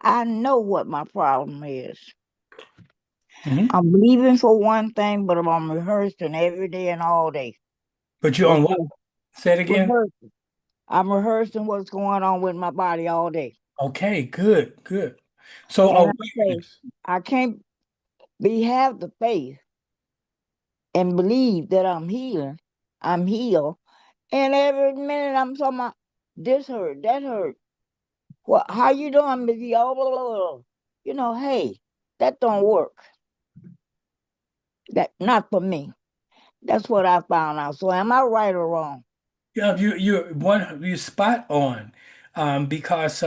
I know what my problem is. Hmm. I'm believing for one thing, but I'm rehearsing every day and all day. But you're What's on what? going Say it again. rehearsing? I'm rehearsing what's going on with my body all day. Okay, good, good. So And I say, awareness. I can't have the faith and believe that I'm healing. I'm healed. And every minute I'm talking about this hurt, that hurt. Well, how you doing, Missy? Oh, blah, blah, blah. Hey, that don't work. That not for me. That's what I found out. So am I right or wrong? Yeah, you're spot on, because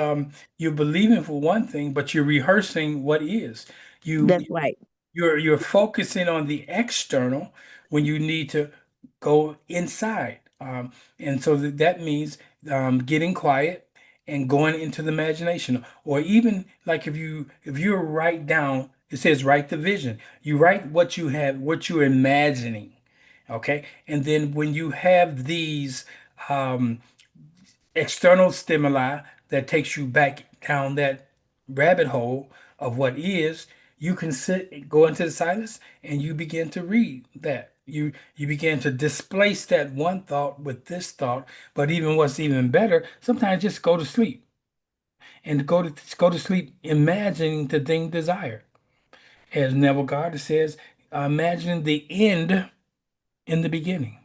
you're believing for one thing, but you're rehearsing what is. You That's right. you're focusing on the external when you need to go inside. And so that means getting quiet and going into the imagination. Or even like if you write down, it says write the vision. You write what you have, what you're imagining. Okay. And then when you have these um, external stimuli that takes you back down that rabbit hole of what is, you can go into the silence, and you begin to read that. You begin to displace that one thought with this thought. But even what's even better, sometimes just go to sleep and go to sleep imagining the thing desired. As Neville Goddard says, imagine the end in the beginning.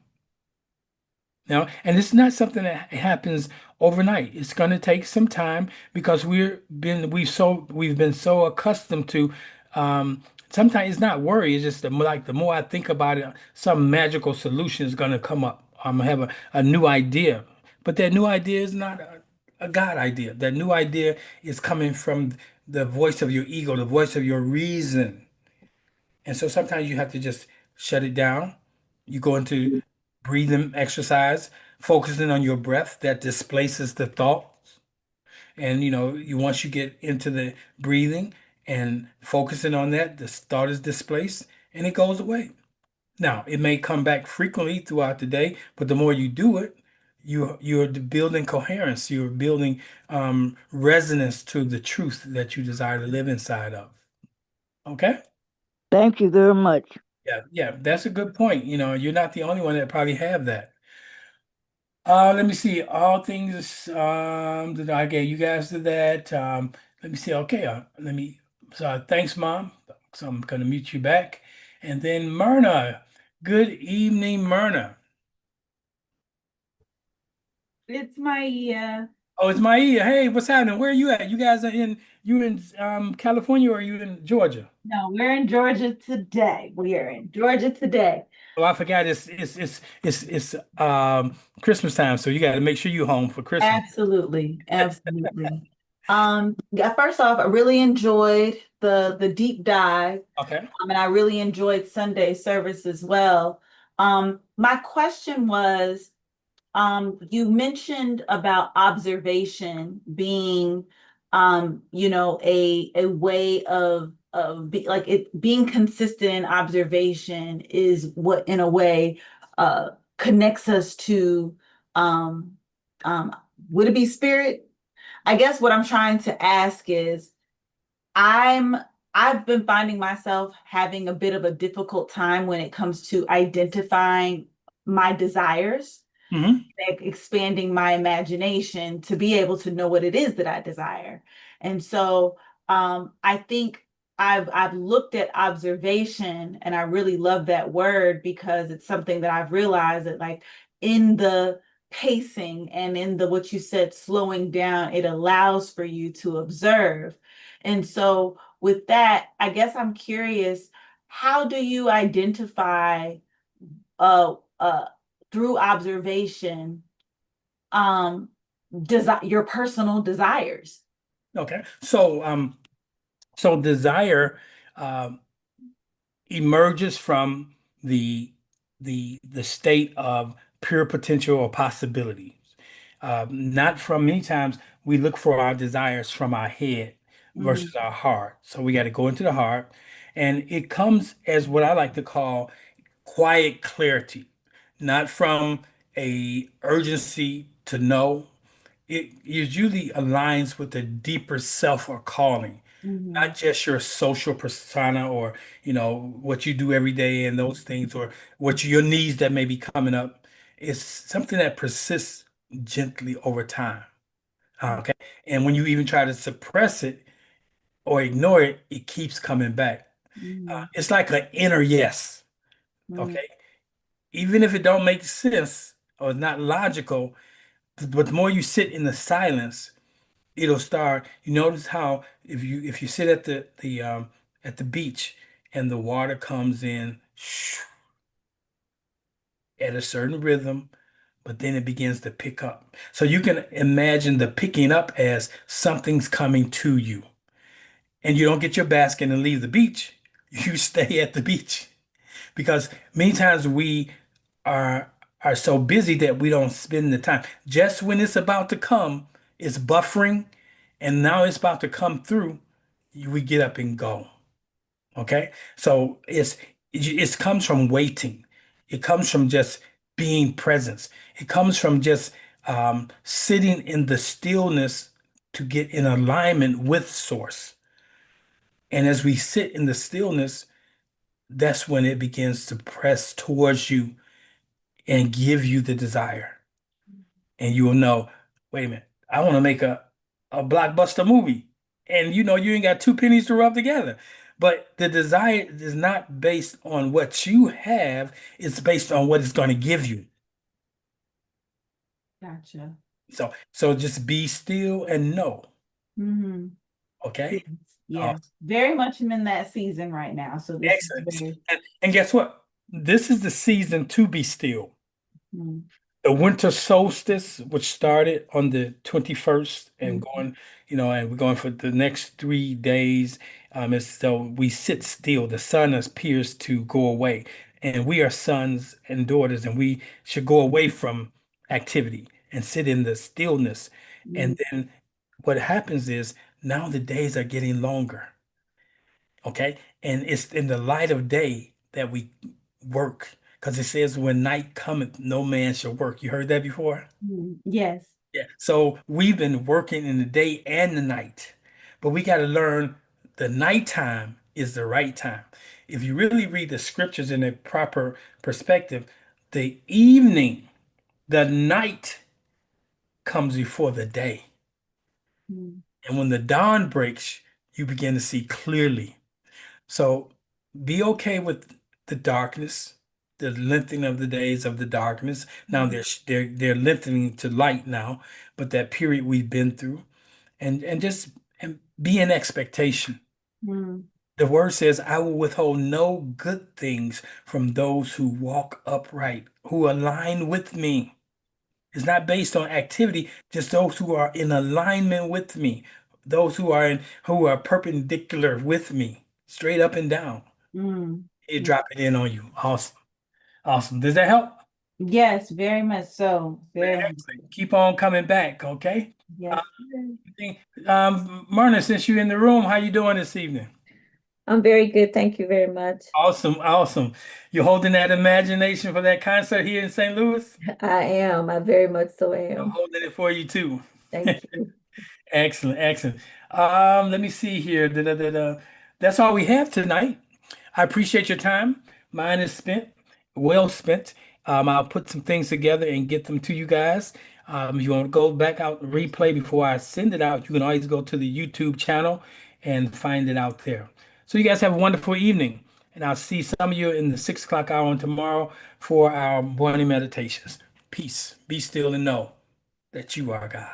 And it's not something that happens overnight. It's going to take some time because we've been so accustomed to. Sometimes it's not worry. It's just the more I think about it, some magical solution is going to come up. I'm gonna have a new idea, but that new idea is not a God idea. That new idea is coming from the voice of your ego, the voice of your reason. And so sometimes you have to just shut it down. You go into breathing exercise, focusing on your breath that displaces the thoughts. And you once you get into the breathing and focusing on that, the thought is displaced and it goes away. Now, it may come back frequently throughout the day, but the more you do it, you're building coherence. You're building resonance to the truth that you desire to live inside of. Okay? Thank you very much. Yeah, yeah, that's a good point. You're not the only one that probably have that. Let me see. All things that I gave you guys to that. Let me see. Okay, thanks, Mom. So I'm gonna mute you back. And then Myrna. Good evening, Myrna. It's my Oh, it's Maia. Hey, what's happening? Where are you at? You in California or are you in Georgia? no, we're in Georgia today. We are in Georgia today. Oh, I forgot it's Christmas time, so you got to make sure you're home for Christmas. Absolutely, absolutely. Yeah, first off, I really enjoyed the deep dive, Okay. and I really enjoyed Sunday service as well. My question was, you mentioned about observation being, a way like it being consistent in observation is what, in a way, uh, connects us to, um, um, would it be spirit? I guess what I'm trying to ask is, I'm I've been finding myself having a bit of a difficult time when it comes to identifying my desires, Hmm. like expanding my imagination to be able to know what it is that I desire. And so I think I've looked at observation, and I really love that word because it's something that I've realized that, like, in the pacing and in the what you said, slowing down, it allows for you to observe. And so with that, I guess I'm curious, how do you identify uh uh through observation, um your personal desires? Okay. So desire. um, emerges from the state of pure potential or possibilities. Not from many times we look for our desires from our head Mm, versus our heart. So we got to go into the heart, and it comes as what I like to call quiet clarity, not from a urgency to know. It usually aligns with a deeper self or calling, mhm, not just your social persona or what you do every day and those things or what your needs that may be coming up. It's something that persists gently over time. Okay. And when you even try to suppress it or ignore it, it keeps coming back. mhm, It's like an inner yes. mhm, Okay. Even if it don't make sense or is not logical, but the more you sit in the silence, it'll start. You notice how if you sit at the beach and the water comes in at a certain rhythm, but then it begins to pick up. So you can imagine the picking up as something's coming to you. And you don't get your basket and leave the beach. You stay at the beach because many times we are are so busy that we don't spend the time. Just when it's about to come, it's buffering, and now it's about to come through, we get up and go. Okay? So it comes from waiting. It comes from just being present. It comes from just sitting in the stillness to get in alignment with source. And as we sit in the stillness, that's when it begins to press towards you and give you the desire. And you will know, wait a minute, I want to make a blockbuster movie. And you ain't got two pennies to rub together. But the desire is not based on what you have, it's based on what it's going to give you. gotcha. So just be still and know. Mhm. Yes, Okay? yes. Very much am in that season right now. So this is Excellent. very, And guess what? This is the season to be still. mm, The winter solstice, which started on the 21st and mm, going, and we're going for the next 3 days. Is so we sit still. The sun appears to go away, and we are sons and daughters, and we should go away from activity and sit in the stillness. And mm, then what happens is now the days are getting longer. Okay. And it's in the light of day that we work. Because it says, when night cometh, no man shall work. You heard that before? yes. Yeah. So we've been working in the day and the night. But we got to learn the nighttime is the right time. If you really read the scriptures in a proper perspective, the evening, the night comes before the day. Mm, And when the dawn breaks, you begin to see clearly. So be okay with the darkness, the lengthening of the days of the darkness. Now mm, they're lengthening to light now, but that period we've been through, and just and be in expectation. mm, The word says, "I will withhold no good things from those who walk upright, who align with me." It's not based on activity, just those who are in alignment with me, those who are perpendicular with me, straight up and down. mm, It mm. drop it in on you. Awesome. Awesome. Does that help? Yes, very much so. Very much. Excellent. Keep on coming back, okay? Uh, Yes. Sir. Myrna, since you're in the room, how you doing this evening? I'm very good. Thank you very much. Awesome, awesome. You holding that imagination for that concert here in St. Louis? I am. I very much so I'm am. holding it for you too. Thank you. Excellent, excellent. Let me see here. That's all we have tonight. I appreciate your time. Mine is spent, well spent. I'll put some things together and get them to you guys. If you want to go back out and replay before I send it out, you can always go to the YouTube channel and find it out there. So you guys have a wonderful evening, and I'll see some of you in the 6 o'clock hour on tomorrow for our morning meditations. Peace. Be still and know that you are God.